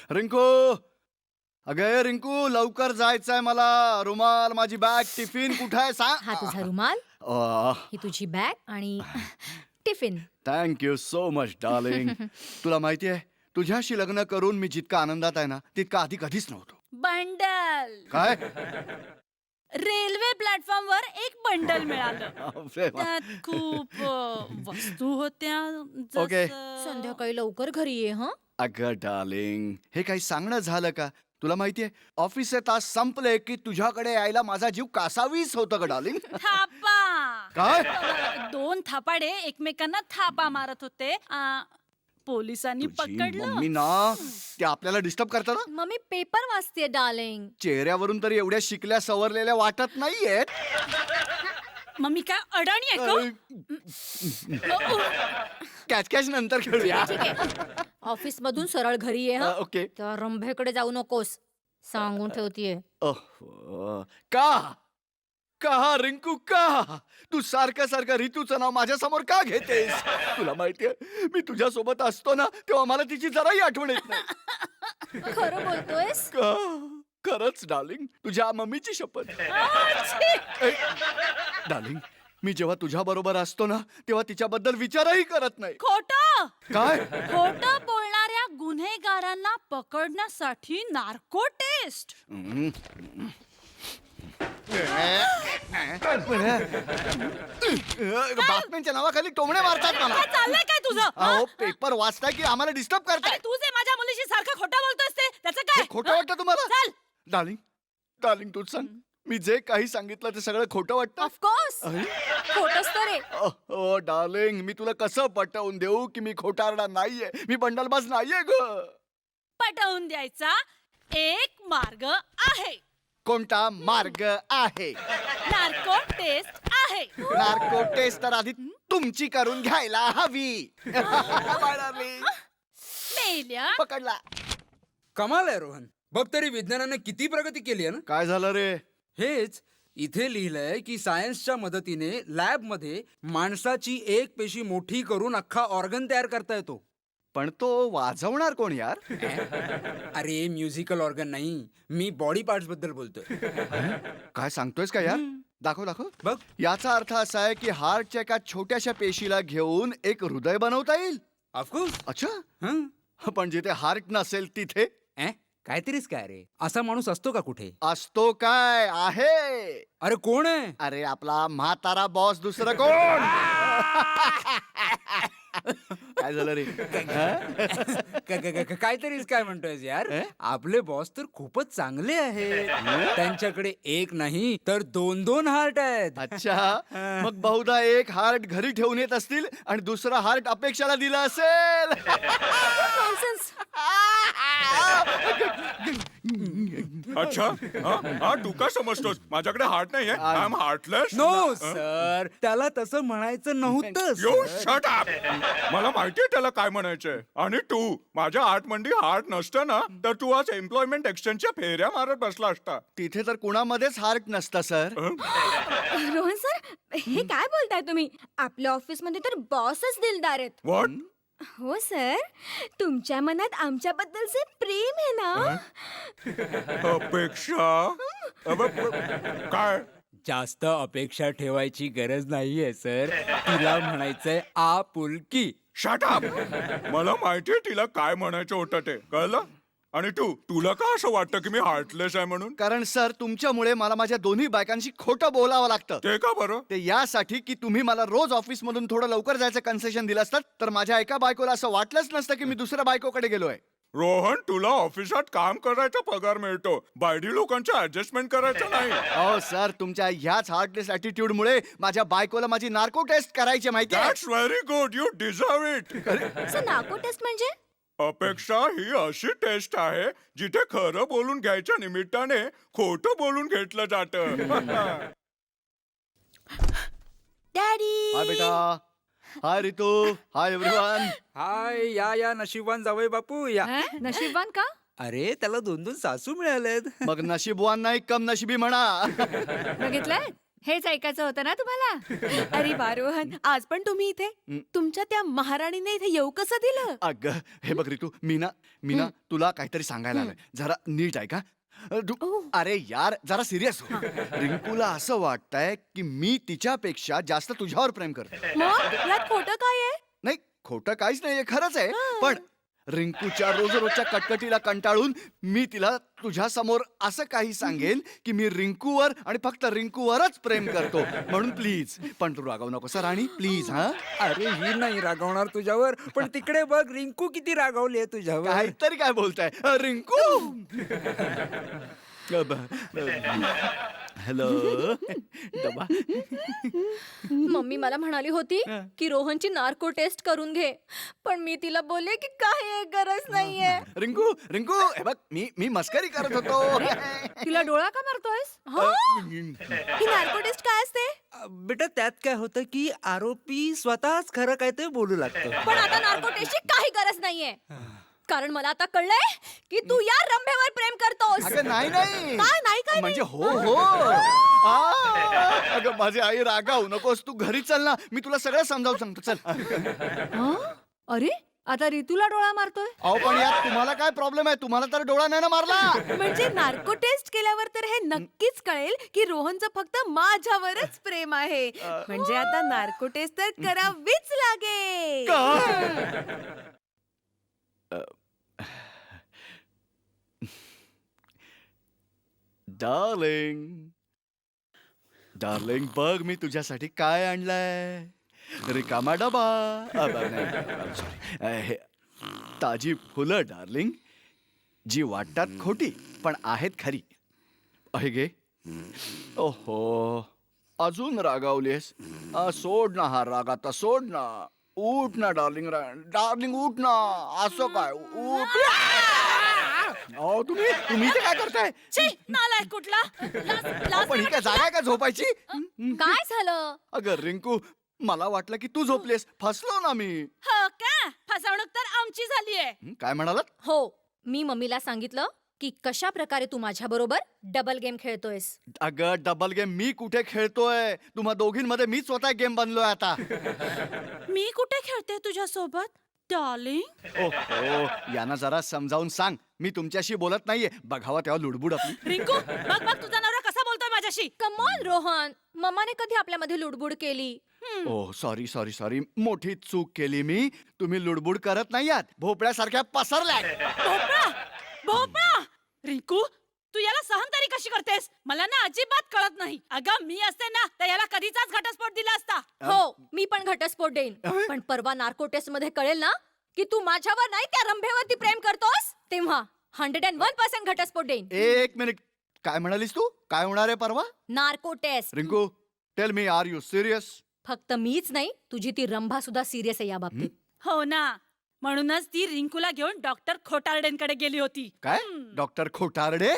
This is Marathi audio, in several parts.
रिंकू, अगं रिंकू, लवकर जायचंय मला. रुमाल, माझी बॅग, टिफिन कुठे आहे हा सांग. तुझा रुमाल, ही तुझी बॅग आणि tiffin. Thank you so much darling. तुला माहिती आहे, तुझ्याशी लग्न करून मी जितका आनंदात आहे ना, तितका आधी कधीच नव्हतो. बंडल काय? रेल्वे प्लॅटफॉर्मवर एक बंडल मिळालं. अरे वा. त्यात खूप वस्तू होत्या. ओके. संध्याकाळी लवकर घरी ये हं. अगं डार्लिंग, हे काही सांगणं झालं का? तुला माहितीये, ऑफिसचे तास संपले की तुझ्याकडे यायला माझा जीव कासावीस होता का डार्लिंग? थापा. काय? दोन थापाडे एकमेकांना थापा मारत होते. पोलिसांनी तुझी पकडलं. मम्मी ना, ते आपल्याला डिस्टर्ब करतात ना. मम्मी पेपर वाचते डार्लिंग. चेहऱ्यावरून तरी एवढ्या शिकल्या सवरलेल्या वाटत नाहीयेत. मम्मी काय अडाणी आहे का? कॅच कॅच नंतर खेळूया. ठीक आहे. ऑफिस मधून सरळ घरी ये हं. ओके. त्या रंभेकडे जाऊ नकोस, सांगून ठेवतीये. का का रिंकू, का तू सारखं सारखं ऋतूचं नाव माझ्या समोर का घेतेस? तुला माहितीये, मी तुझ्या सोबत असतो ना, तेव्हा मला तिची जराही आठवण येत नाही. खरं बोलतोयस? का? खरंच डार्लिंग, तुझ्या मम्मीची शपथ. डार्लिंग, मी जेव्हा तुझ्या बरोबर असतो ना, तेव्हा तिच्याबद्दल विचारही करत नाही. खोटं काय? खोटं बोलणाऱ्या गुन्हेगारांना पकडण्यासाठी नार्को टेस्ट. बातम्यांच्या नावाखाली टोमणे मारतात मला. काय चाललंय काय तुझं? अहो, पेपर वाचताय की आम्हाला डिस्टर्ब अरे करताय? तू जे माझ्या मुलीशी सारखं खोटं बोलतोस ते त्याचं काय? हे खोटं वाटतं तुम्हाला? चल. डार्लिंग, डार्लिंग, तूच सांग, मी जे काही सांगितलं ते सगळं खोटं वाटतं? ऑफकोर्स खोटच तर आहे. ओ डार्लिंग, मी तुला कसं पटवून देऊ की मी खोटारडा नाहीये, मी बंडलबाज नाहीये ग. पटवून द्यायचा एक मार्ग आहे. कोणता मार्ग आहे? नार्को टेस्ट आहे. नार्को टेस्ट तर आधी तुमची करून घ्यायला हवी. Bye, darling. मेल्या. पकडला. कमाल आहे रोहन. बघ तरी विज्ञानाने किती प्रगती केली आहे ना. काय झालं रे? हेच इथे लिहिलंय की सायन्सच्या मदतीने लॅब मध्ये माणसाची एक पेशी मोठी करून अख्खा ऑर्गन तयार करता येतो. पण तो वाजवणार कोण यार? अरे म्युझिकल ऑर्गन नाही, मी बॉडी पार्ट्स बद्दल बोलतोय. काय सांगतोयस का यार? दाखव दाखव. बघ. याचा अर्थ असा आहे की हार्टच्या एका छोट्याशा पेशीला घेऊन एक हृदय बनवता येईल. ऑफकोर्स. अच्छा, पण जिथे हार्ट नसेल तिथे काहीतरीच काय रे, असा माणूस असतो का कुठे? असतो काय? आहे. अरे कोण आहे? अरे आपला म्हातारा बॉस, दुसरं कोण? काय झालं रे? काहीतरीच काय म्हणतोयस यार? आपले बॉस तर खूपच चांगले आहेत. त्यांच्याकडे एक नाही तर दोन दोन हार्ट आहेत. अच्छा, मग बहुधा एक हार्ट घरी ठेवून येत असतील आणि दुसरा हार्ट अपेक्षाला दिला असेल. अच्छा, हा तू का समजतोस माझ्याकडे हार्ट नाहीये? I am heartless. No sir, त्याला तसं म्हणायचं नव्हतं यू sir. Shut up. मला माहितीये त्याला काय म्हणायचंय. आणि तू माझ्या आतमंडी हार्ट नसतं ना, तर तू आज एम्प्लॉयमेंट एक्सचेंजच्या फेऱ्या मारत बसला असता. तिथे तर कुणामध्येच हार्ट नसतं सर. रोहन सर, हे काय बोलताय तुम्ही? आपल्या ऑफिस मध्ये तर बॉसच दिलदार आहेत. व्हॉट? हो सर, तुमच्या मनात आमच्याबद्दलचे प्रेम आहे ना? अपेक्षा? काय? जास्त अपेक्षा ठेवायची गरज नाहीये सर. तिला म्हणायचंय आपुलकी. Shut up. मला माहितीये तिला काय म्हणायचं होतं ते, कळलं? आणि तुला का असं वाटतं की मी हार्टलेस आहे म्हणून? कारण सर, तुमच्यामुळे मला माझ्या दोन्ही बायकांशी खोटं बोलावं लागतं. ते का बरं? ते यासाठी की तुम्ही मला रोज ऑफिस मधून थोडं लवकर जायचं कन्सेशन दिलं असतं, तर माझ्या एका बायकोला असं वाटलंच नसतं की मी दुसऱ्या बायकोकडे गेलोय. रोहन, तुला ऑफिसात काम करायचा पगार मिळतो, बायडी लोकांचं ऍडजस्टमेंट करायचं नाही. हो सर, तुमच्या ह्याच हार्टलेस ऍटिट्यूड मुळे माझ्या बायकोला माझी नार्को टेस्ट करायची माहिती आहे. That's very good. You deserve it. Sir, narco test म्हणजे? अपेक्षा ही अशी टेस्ट आहे जिथे खरं बोलून घ्यायच्या निमित्ताने खोटं बोलून घेतलं जातं. डॅडी. हाय बेटा. हाय रितू. Hi everyone. हाय, या नशिबवान जावई बापू या. नशीबवान का? अरे त्याला दोन दोन सासू मिळालेत. मग नशीबवान नाही, कम नशिबी म्हणा. बघितलंय, हेच ऐकायचं होतं ना तुम्हाला? अरे वा रोहन, आज पण तुम्ही इथे तुमच्या त्या महाराणीने इथे येऊ कसं दिलं? अगं हे बघ रितू मीना तुला काहीतरी सांगायला आलंय जरा नीट आहे का अरे यार जरा सिरियस हो रिंकूला असं वाटतंय की मी तिच्यापेक्षा जास्त तुझ्यावर प्रेम करतो मग यात खोटं काय आहे? नाही खोटं काहीच नाहीये खरंच आहे पण रिंकूच्या रोजच्या कटकटीला कंटाळून मी तिला तुझ्या समोर असं काही सांगेन की मी रिंकूवर आणि फक्त रिंकूवरच प्रेम करतो म्हणून प्लीज पण तू रागावू नकोस राणी प्लीज हा अरे ही नाही रागवणार तुझ्यावर, पण तिकडे बघ रिंकू किती रागावली आहे तुझ्यावर. काहीतरी काय बोलताय रिंकू हॅलो डबा मम्मी मला म्हणाली होती की रोहनची नार्को टेस्ट करून घे, पण मी तिला बोलले की काही गरज नाहीये. रिंकू रिंकू हे बघ मी मस्करी करत होतो तिला डोळा का मारतोयस? ही नार्को टेस्ट काय असते? बेटा त्यात काय होतं की आरोपी स्वतःच खरं काय ते बोलू लागतो. पण आता नार्को टेस्टची काही गरज नाहीये, कारण मला आता कळलंय की तू या रंभेवर प्रेम करतोस. अगं नाही काय नाही, काय म्हणजे हो हो अगं माझी आई रागावू नकोस तू घरी चल ना मी तुला सगळं समजावून सांगतो चल अरे आता रितूला डोळा मारतोय? अहो पण यात तुम्हाला काय प्रॉब्लेम आहे तुम्हाला तर डोळा नाही ना मारला म्हणजे नार्को टेस्ट केल्यावर तर हे नक्कीच कळेल की रोहनचं फक्त माझ्यावरच प्रेम आहे. म्हणजे आता नार्को टेस्ट तर करावीच लागेल. डार्लिंग डार्लिंग बघ मी तुझ्यासाठी काय आणलंय रिकामा डबा सॉरी ताजी फुलं डार्लिंग जी वाटतात खोटी पण आहेत खरी आहे गे ओहो अजून रागावलीस सोड ना हा राग आता सोड ना उठ ना डार्लिंग डार्लिंग उठ ना असं काय उठ अहो तुम्ही ते काय करताय छी, नालायक कुठला लाज पण ही काय जागा आहे का झोपायची काय झालं? अगं रिंकू मला वाटलं की तू झोपलेस फसलो ना मी हो का फसवणूक तर आमची झालीये. काय म्हणालात हो, मी मम्मीला सांगितलं की कशा प्रकारे तू माझ्या बरोबर डबल गेम खेळतोयस. अगं डबल गेम मी कुठे खेळतोय तुम्हा दोघींमध्ये मी स्वतः गेम बनलोय आता मी कुठे खेळते तुझ्या सोबत डार्लिंग? ओहो यांना जरा समजावून सांग मी तुमच्याशी बोलत नाहीये बघावा तेव्हा लुडबुड आपली रिंकू बघ बघ तुझा नवरा कसा बोलतोय माझ्याशी. कम ऑन रोहन, मम्माने कधी आपल्यामध्ये लुडबुड केली? ओह सॉरी सॉरी सॉरी मोठी चूक केली मी तुम्ही लुडबुड करत नाही आहात भोपळ्यासारख्या पसरल्या भोपळा भोपळा रिंकू तू याला सहन तरी कशी करतेस? मला ना अजिबात कळत नाही. अगं मी असते ना तर याला कधीचाच घटस्फोट दिला असता. हो, मी पण घटस्फोट देईन, पण परवा नार्को टेस्ट मध्ये कळेल ना की तू माझ्यावर नाही त्या रंभेवरती प्रेम करतोस, तेव्हा 101% घटस्फोट देईन. एक मिनिट काय म्हणालीस तू काय होणार आहे परवा narco test. Rinku tell me are you serious फक्त मीच नाही, तुझी ती रंभा सुद्धा सिरियस आहे या बाबतीत. हो ना म्हणूनच ती रिंकूला घेऊन डॉक्टर खोटारडेंकडे गेली होती. काय डॉक्टर खोटारडे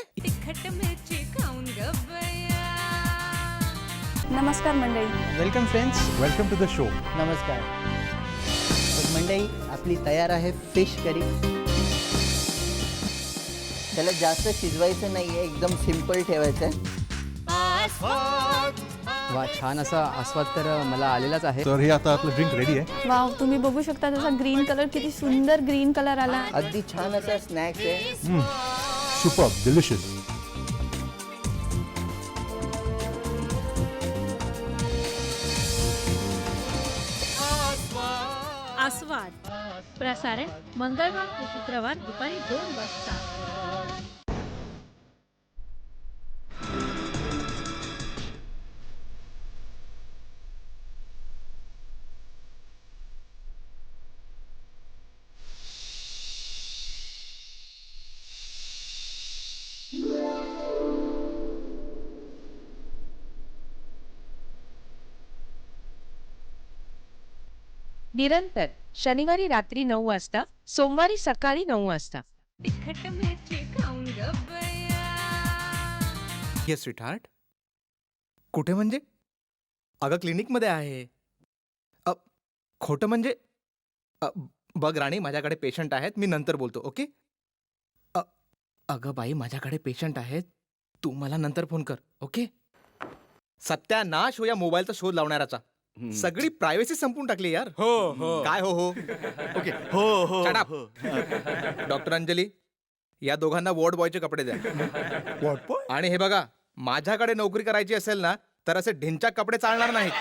नमस्कार मंडळी. Welcome friends. Welcome to the show. नमस्कार. तर मंडळी आपली तयार आहे फिश करी. त्याला जास्त शिजवायचं नाहीये, एकदम सिंपल ठेवायचं आहे. वा छान असा आस्वाद तर मला आलेलाच आहे. तर हे आता आपलं ड्रिंक रेडी आहे. वाव, तुम्ही बघू शकता त्याचा ग्रीन कलर किती सुंदर ग्रीन कलर आला. अगदी छान असा स्नॅक्स आहे. Super delicious. आस्वाद प्रसारण मंगळवार ते शुक्रवार दुपारी 2 वाजता. निरंतर शनिवारी रात्री 9 वाजता, सोमवारी सकाळी 9 वाजता. Yes sweetheart. कुठे म्हणजे? अगं क्लिनिकमध्ये आहे. खोटं म्हणजे? बघ राणी माझ्याकडे पेशंट आहेत, मी नंतर बोलतो. ओके. अगं बाई माझ्याकडे पेशंट आहेत, तू मला नंतर फोन कर. ओके. सत्यानाश हो या मोबाईलचा शोध लावणाऱ्याचा. सगळी प्रायव्हसी संपून टाकली यार. हो हो काय हो ओके हो हो Shut up. हो. डॉक्टर अंजली, या दोघांना वॉर्ड बॉयचे कपडे द्या. आणि हे बघा, माझ्याकडे नोकरी करायची असेल ना तर असे ढिंचाक कपडे चालणार नाहीत.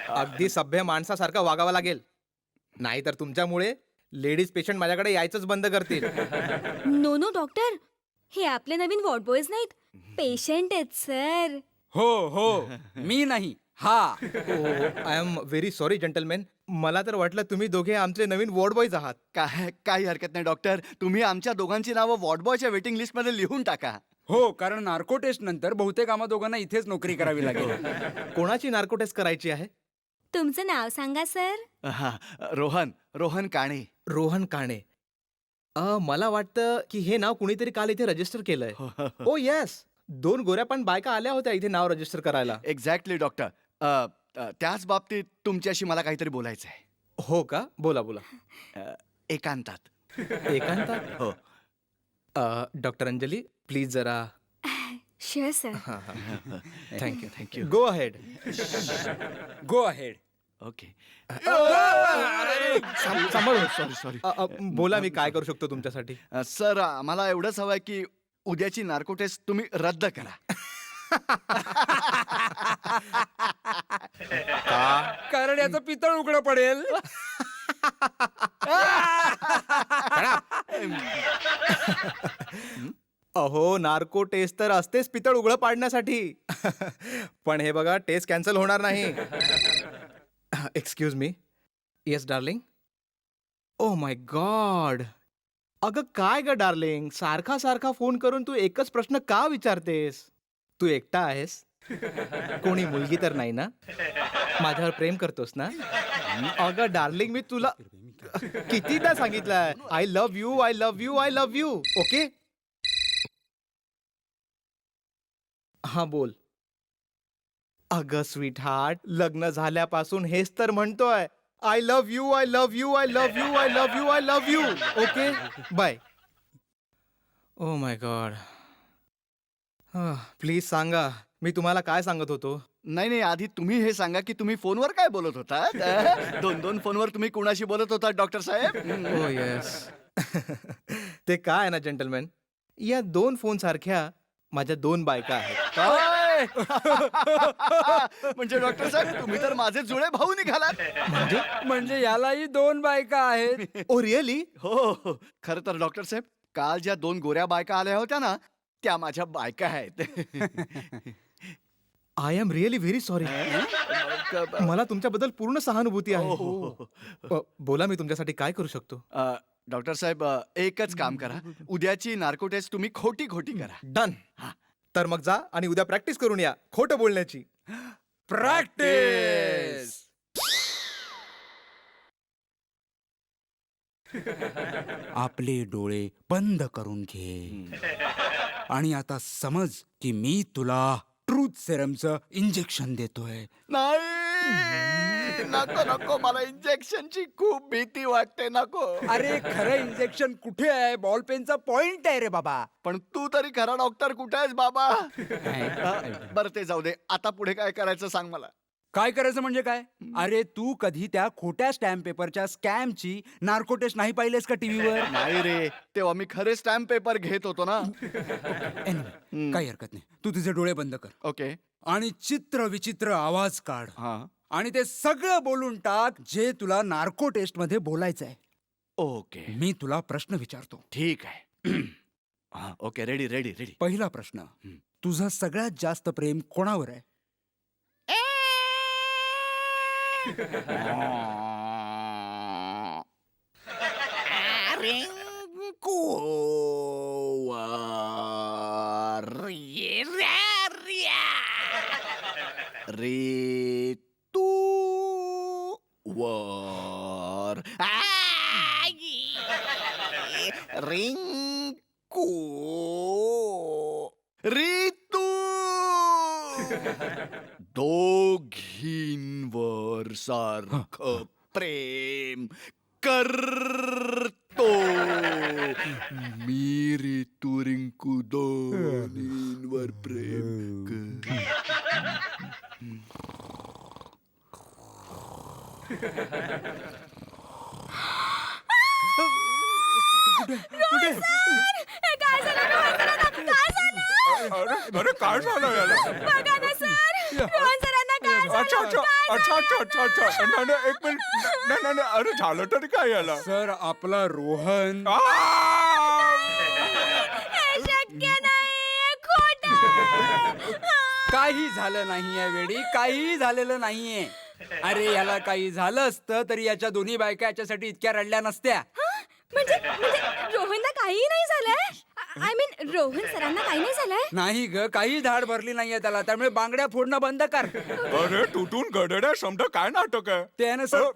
अगदी सभ्य माणसासारखं वागावं लागेल. नाहीतर तुमच्यामुळे लेडीज पेशंट माझ्याकडे यायचंच बंद करतील. नो नो डॉक्टर, हे आपले नवीन वॉर्ड बॉयज नाहीत, पेशंट आहेत सर. हो हो मी नाही हा. I am very sorry gentleman. मला तर वाटलं तुम्ही दोघे आमचे नवीन वॉर्ड बॉयज आहात. काही हरकत नाही डॉक्टर. तुम्ही आमच्या दोघांची नावं वॉर्ड बॉयच्या वेटिंग लिस्ट मध्ये लिहून टाका. हो, कारण नार्को टेस्ट नंतर बहुतेक आम्हा दोघांना इथेच नोकरी करावी लागेल. कोणाची नार्को टेस्ट करायची आहे? तुमचं नाव सांगा सर. हा, रोहन काणे. रोहन काणे. मला वाटतं की हे नाव कुणीतरी काल इथे रजिस्टर केलंय. ओ येस, 2 गोऱ्या पण बायका आल्या होत्या इथे नाव रजिस्टर करायला. Exactly doctor. त्याच बाबतीत तुमच्याशी मला काहीतरी बोलायचं आहे. हो का? बोला बोला. एकांतात. एकांतात? हो. डॉक्टर अंजली प्लीज जरा. Sure sir. Thank you. Thank you. Go ahead. Go ahead. Okay. सांभाळून. सॉरी. बोला, मी काय करू शकतो तुमच्यासाठी? सर, आम्हाला एवढंच हवंय की उद्याची नार्को टेस्ट तुम्ही रद्द करा. कारण याचं पितळ उघडं पडेल. अहो, नार्को टेस्ट तर असतेच पितळ उघडं पाडण्यासाठी. पण हे बघा, टेस्ट कॅन्सल होणार नाही. Excuse me. Yes darling. O my God. अगं काय ग डार्लिंग, सारखा सारखा फोन करून तू एकच प्रश्न का विचारतेस? तू एकटा आहेस? कोणी मुलगी तर नाही ना? माझ्यावर प्रेम करतोस ना? अगं डार्लिंग, मी तुला कितीदा सांगितलंय, I love you, I love you, I love you. Okay. हा बोल. अगं स्वीट हार्ट, लग्न झाल्यापासून हेच तर म्हणतोय, I love you, I love you, I love you, I love you, I love you. Okay bye. Oh my God. Please सांगा, मी तुम्हाला काय सांगत होतो? नाही, आधी तुम्ही हे सांगा की तुम्ही फोनवर काय बोलत होता. 2 फोनवर तुम्ही कुणाशी बोलत होता डॉक्टर साहेब? ओ येस. ते काय आहे ना जेंटलमॅन, या 2 फोन सारख्या माझ्या 2 बायका आहेत. काय? म्हणजे डॉक्टर साहेब, तुम्ही तर माझे जुळे भाऊ निघालात. म्हणजे यालाही 2 बायका आहेत. Oh really? हो. खरं तर डॉक्टर साहेब, काल ज्या 2 गोऱ्या बायका आल्या होत्या ना, त्या माझ्या बायका आहेत. I am really very sorry. मला तुमच्याबद्दल पूर्ण सहानुभूती आहे. बोला, मी तुमच्यासाठी काय करू शकतो? डॉक्टर साहेब, एकच काम करा. उद्याची नार्को टेस्ट तुम्ही खोटी करा. डन. तर मग जा आणि उद्या प्रॅक्टिस करून या खोटं बोलण्याची. प्रॅक्टिस. आपले डोळे बंद करून घे आणि आता समज की मी तुला ट्रूथ सेरमचं इंजेक्शन देतोय. नाही, नको. मला इंजेक्शनची खूप भीती वाटते. नको. अरे खरं इंजेक्शन कुठे आहे? बॉल पेनचा पॉइंट आहे रे बाबा. पण तू तरी खरा डॉक्टर कुठे आहेस बाबा? बरं, ते जाऊ दे. आता पुढे काय करायचं सांग मला. काय करायचं म्हणजे काय? अरे तू कधी त्या खोट्या स्टॅम्प पेपरच्या स्कॅमची नार्को टेस्ट नाही पाहिलेस का टीव्हीवर? नाही रे, तेव्हा मी खरे स्टॅम्प पेपर घेत होतो ना. काही हरकत नाही. तू तुझे डोळे बंद कर. ओके. आणि चित्र विचित्र आवाज काढ. हा. आणि ते सगळं बोलून टाक जे तुला नार्को टेस्ट मध्ये बोलायचंय. ओके. मी तुला प्रश्न विचारतो. ठीक आहे. ओके. रेडी. पहिला प्रश्न, तुझं सगळ्यात जास्त प्रेम कोणावर आहे? ऋतू वर रिंकू ऋतू दोघींवर सारखं प्रेम करतो. मी ऋतू रिंकू दोघींवर प्रेम कर. अरे काय झालं याला? अच्छा अच्छा अच्छा अच्छा अच्छा अच्छा नाही, नाही, एक मिनिट नाही नाही नाही, अरे झालं तरी काय याला? सर आपला रोहन काही झालं नाहीये वेडी, काही झालेलं नाहीये. अरे याला काही झालं असतं तरी याच्या दोन्ही बायका याच्यासाठी इतक्या रडल्या नसत्या. म्हणजे रोहनला काहीही नाही झालंय. आय मीन रोहन सरांना काही नाही झालंय. नाही ग, काही धाड भरली नाहीये त्याला, त्यामुळे बांगड्या फोडणं बंद कर. अरे तुटून गडड्या शब्द काय नाटक आहे? ते आहे ना सर.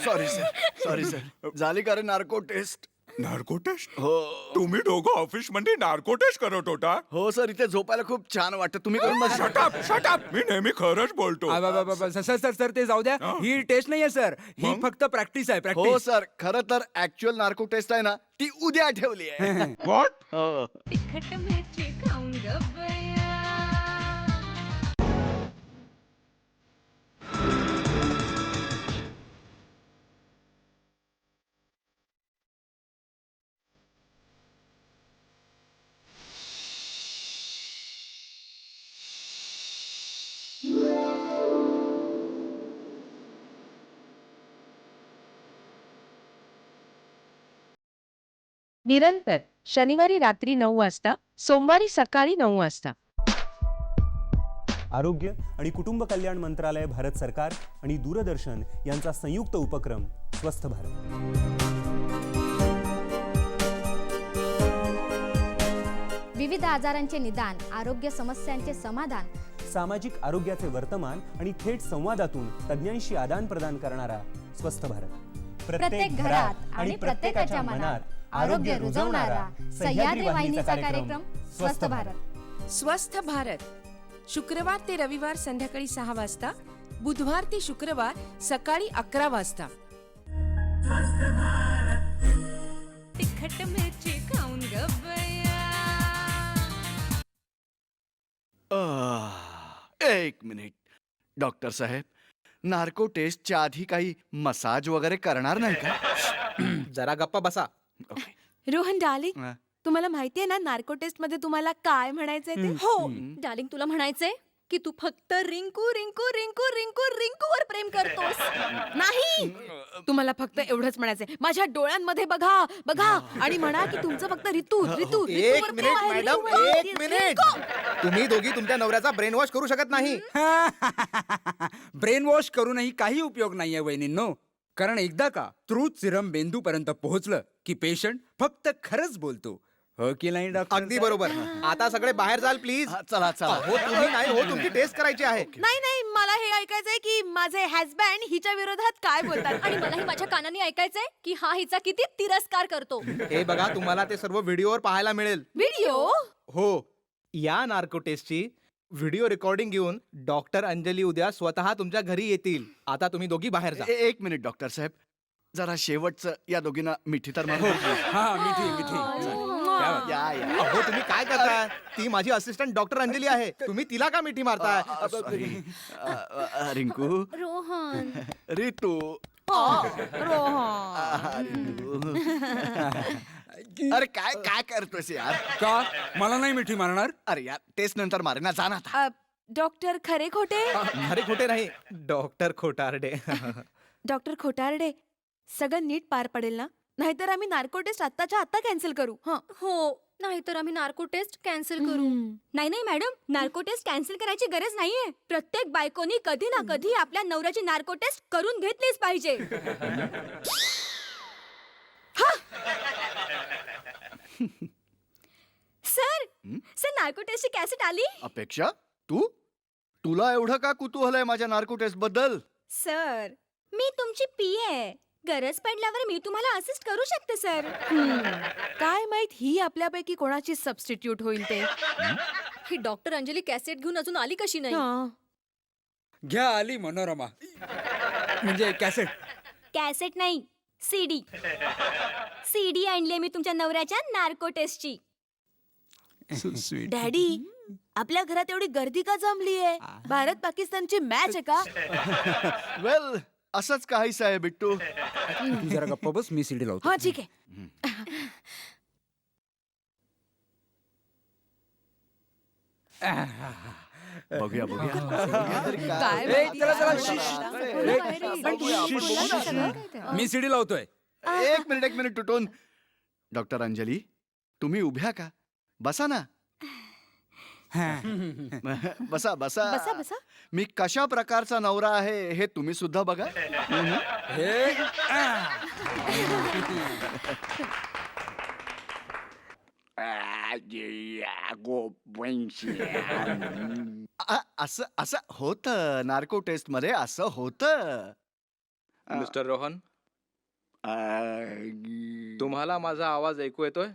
सॉरी सर झाली का रे नार्को टेस्ट? Narco test? हो तुम्ही दोघं ऑफिस मध्ये नार्को टेस्ट करत होता? हो सर, इथे झोपायला खूप छान वाटतं. तुम्ही करून बघा. शटअप मी नेहमी खरंच बोलतो. सर सर ते जाऊ द्या. ही टेस्ट नाहीये सर, ही मग? फक्त प्रॅक्टिस आहे. हो प्रॅक्टिस. सर, खरं तर ऍक्च्युअल नार्को टेस्ट आहे ना ती उद्या ठेवली आहे. व्हॉट? हो. निरंतर शनिवारी रात्री 9 वाजता, सोमवारी सकाळी 9 वाजता. आरोग्य आणि कुटुंब कल्याण मंत्रालय, भारत सरकार आणि दूरदर्शन यांचा संयुक्त उपक्रम स्वस्थ भारत. विविध आजारांचे निदान, आरोग्य समस्यांचे समाधान, सामाजिक आरोग्याचे वर्तमान आणि थेट संवादातून तज्ञांशी आदान प्रदान करणारा स्वस्थ भारत. प्रत्येक घरात आणि प्रत्येकाच्या मनात आरोग्य रुजवणारा सह्याद्री वाहिनीचा कार्यक्रम स्वस्थ भारत. स्वस्थ भारत शुक्रवार ते रविवार संध्याकाळी 6 वाजता, बुधवार ते शुक्रवार सकाळी 11 वाजता. तिखट मिरची खाऊन एक मिनिट डॉक्टर साहेब, नार्को टेस्टच्या आधी काही मसाज वगैरे करणार नाही का? जरा गप्पा बसा. ओके. रोहन डार्लिंग, हा. तुम्हाला माहितीये ना नार्को टेस्ट मध्ये तुम्हाला काय म्हणायचंय ते? हो डार्लिंग, तुला म्हणायचंय की तू फक्त रिंकू रिंकू रिंकू रिंकू रिंकूवर प्रेम करतोस. नाही, तुम्हाला फक्त एवढंच म्हणायचंय, माझ्या डोळ्यांमध्ये बघा बघा आणि म्हणा की तुमचं फक्त ऋतू ऋतू एक ऋतूवर मिनिट प्रेम आहे, मॅडम, ऋतू आहे, एक मिनिट. तुम्ही दोघी तुमच्या नवऱ्याचा ब्रेन वॉश करू शकत नाही. ब्रेन वॉश करूनही काही उपयोग नाहीये वहिनींनो. कारण एकदा का ट्रूथ सिरम बेंदू पर्यंत पोहोचलं की पेशंट फक्त खरंच बोलतो. हो की नाही डॉक्टर? अगदी बरोबर. आता सगळे बाहेर जाल प्लीज. हा, चला चला. हो तुम्ही नाही, हो तुमची टेस्ट करायची आहे. नाही नाही, मला हे ऐकायचंय की माझे हजबंड हिच्या विरोधात काय बोलतात. आणि मलाही माझ्या कानाने ऐकायचंय की हा हिचा किती तिरस्कार करतो. हे बघा, तुम्हाला ते सर्व व्हिडिओवर पाहायला मिळेल. व्हिडिओ? हो, या नार्को टेस्टची व्हिडिओ रेकॉर्डिंग घेऊन डॉक्टर अंजली उद्या स्वतः तुमच्या घरी येतील. आता तुम्ही दोघी बाहेर जा. एक मिनिट डॉक्टर साहेब, जरा शेवटचं या दोघींना मिठी तर मारू. हा मिठी मिठी. या या. अहो तुम्ही काय करताय? ती माझी असिस्टंट डॉक्टर अंजली आहे. तुम्ही तिला का मिठी मारताय? Sorry. रिंकू, रोहन रितू, अरे काय काय करतोस यार? का मला नाही मिठी मारणार? अरे यार, टेस्ट नंतर मारे ना, जा ना आता. डॉक्टर खरे खोटे? अरे खोटे नाही, डॉक्टर खोटारडे. डॉक्टर खोटारडे, सगळं नीट पार पडेल ना? नाहीतर आम्ही नार्को टेस्ट आत्ताच्या आत्ता कॅन्सल करू. हो, नाहीतर आम्ही नार्को टेस्ट कॅन्सल करू. नाही नाही मॅडम, नार्को टेस्ट कॅन्सल करायची गरज नाहीये. प्रत्येक बायकोनी कधी ना कधी आपल्या नवऱ्याची नार्को टेस्ट करून घेतलीच पाहिजे. सर नार्को टेस्टची कॅसेट आली. अपेक्षा, तुला एवढं का कुतूहल आहे माझ्या नार्को टेस्ट बद्दल? सर मी तुमची पीए आहे. गरज पडल्यावर मी तुम्हाला असिस्ट करू शकते सर. काय माहित ही आपल्यापैकी कोणाची सबस्टिट्यूट होईल ते. ही डॉक्टर अंजली कॅसेट घेऊन अजून आली कशी नाही? घ्या आली मनोरमा. म्हणजे कॅसेट. कॅसेट नाही, सीडी. सीडी आणली मी तुमच्या नवऱ्याच्या नार्को टेस्टची. डॅडी, आपल्या घरात एवढी गर्दी का जमलीये? भारत पाकिस्तानची मॅच आहे का? वेल असंच काहीच आहे बिट्टू. तू जरा गप्प बस, मी सीडी लावतो. हा ठीक आहे. बघूया बघूया. काय ए, चला, चला, मी सीडी लावतोय. एक मिनिट तुटून. डॉक्टर अंजली, तुम्ही उभ्या का? बसा ना. बसा बसा. बसा बसा. मी कशा प्रकारचा नवरा आहे हे तुम्ही सुद्धा बघा. असं असं होतं नार्को टेस्ट मध्ये, असं होतं. मिस्टर रोहन, तुम्हाला माझा आवाज ऐकू येतोय?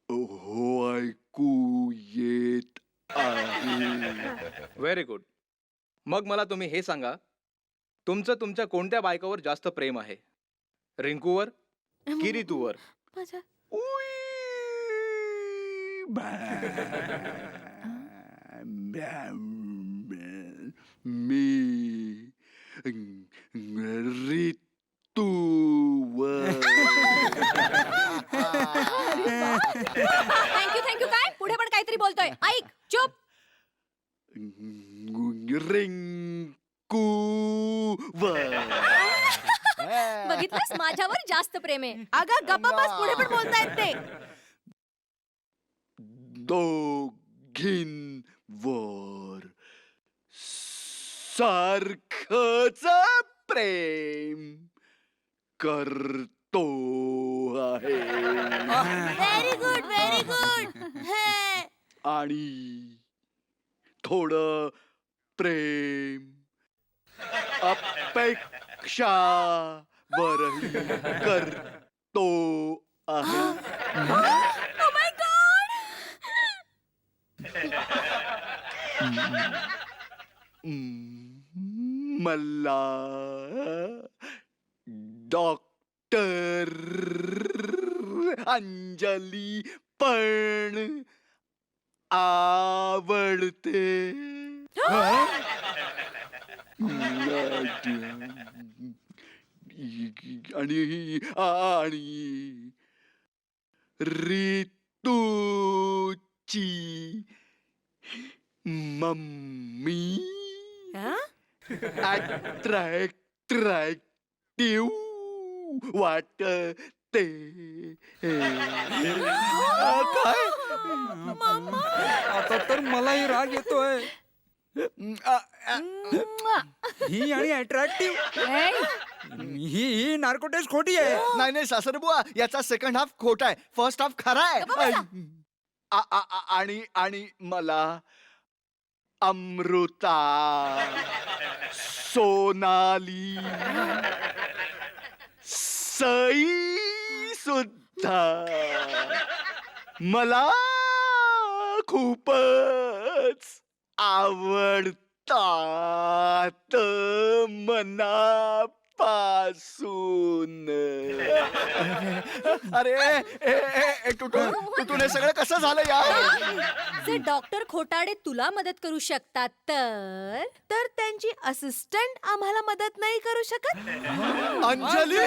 हो, ऐकू येत आहे. Very good. मग मला तुम्ही हे सांगा, तुमचं तुमच्या कोणत्या बायकोवर जास्त प्रेम आहे? रिंकूवर की रितूवर? माझ्या मी ऋतूवर. थँक्यू काय पुढे पण काहीतरी बोलतोय. ऐक चुप. रिंकूवर. बघितलंस माझ्यावर जास्त प्रेम आहे. अगं गप्पा बस, पुढे पण बोलता येत नाही. दोघींवर सारखंच प्रेम करतो आहे. Very good very good. आणि थोडं प्रेम अपेक्षा वरही करतो आहे. मला डॉक्टर अंजली पण आवडते. आणि ऋतूची मम्मी अट्रॅक्टिव्ह वाटते. काय आता तर मलाही राग येतोय. ही आणि अट्रॅक्टिव्ह, ही नार्को टेस्ट खोटी आहे. नाही सासरबुवा, याचा सेकंड हाफ खोटा आहे, फर्स्ट हाफ खरा आहे. आणि मला अमृता, सोनाली, सई सुद्धा मला खूपच आवडतात मनापासून. अरे तुटून हे सगळं कसं झालं यार? जे डॉक्टर खोटाडे तुला मदत करू शकतात तर त्यांची असिस्टंट आम्हाला मदत नाही करू शकत. अंजली.